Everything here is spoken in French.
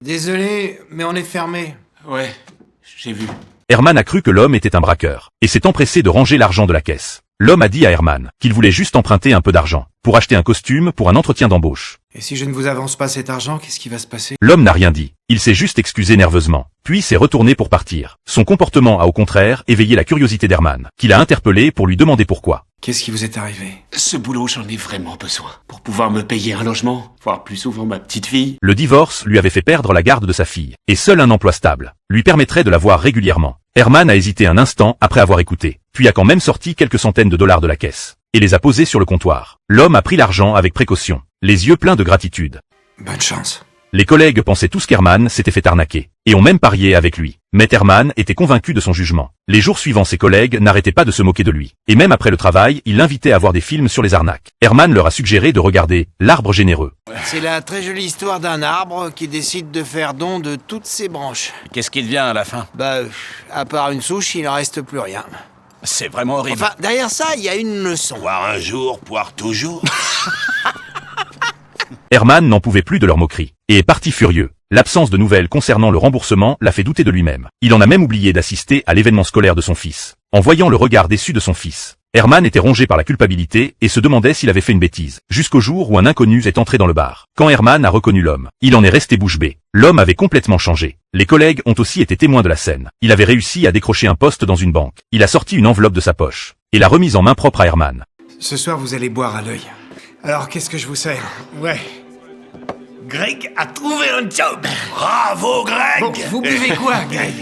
Désolé, mais on est fermé. Ouais, j'ai vu. Herman a cru que l'homme était un braqueur, et s'est empressé de ranger l'argent de la caisse. L'homme a dit à Herman qu'il voulait juste emprunter un peu d'argent, pour acheter un costume pour un entretien d'embauche. Et si je ne vous avance pas cet argent, qu'est-ce qui va se passer? L'homme n'a rien dit, il s'est juste excusé nerveusement, puis s'est retourné pour partir. Son comportement a au contraire éveillé la curiosité d'Herman, qu'il a interpellé pour lui demander pourquoi. Qu'est-ce qui vous est arrivé? Ce boulot, j'en ai vraiment besoin. Pour pouvoir me payer un logement, voir plus souvent ma petite fille. Le divorce lui avait fait perdre la garde de sa fille, et seul un emploi stable lui permettrait de la voir régulièrement. Herman a hésité un instant après avoir écouté, puis a quand même sorti quelques centaines de dollars de la caisse, et les a posés sur le comptoir. L'homme a pris l'argent avec précaution, les yeux pleins de gratitude. Bonne chance. Les collègues pensaient tous qu'Herman s'était fait arnaquer, et ont même parié avec lui. Mais Herman était convaincu de son jugement. Les jours suivants, ses collègues n'arrêtaient pas de se moquer de lui. Et même après le travail, il l'invitait à voir des films sur les arnaques. Herman leur a suggéré de regarder L'Arbre Généreux. C'est la très jolie histoire d'un arbre qui décide de faire don de toutes ses branches. Qu'est-ce qu'il devient à la fin? À part une souche, il n'en reste plus rien. C'est vraiment horrible. Enfin, derrière ça, il y a une leçon. Poire un jour, poire toujours. Herman n'en pouvait plus de leur moquerie, et est parti furieux. L'absence de nouvelles concernant le remboursement l'a fait douter de lui-même. Il en a même oublié d'assister à l'événement scolaire de son fils. En voyant le regard déçu de son fils, Herman était rongé par la culpabilité et se demandait s'il avait fait une bêtise. Jusqu'au jour où un inconnu est entré dans le bar. Quand Herman a reconnu l'homme, il en est resté bouche bée. L'homme avait complètement changé. Les collègues ont aussi été témoins de la scène. Il avait réussi à décrocher un poste dans une banque. Il a sorti une enveloppe de sa poche et l'a remise en main propre à Herman. Ce soir, vous allez boire à l'œil. Alors, qu'est-ce que je vous sers? Ouais. Greg a trouvé un job. Bravo, Greg. Bon, vous buvez quoi, Greg?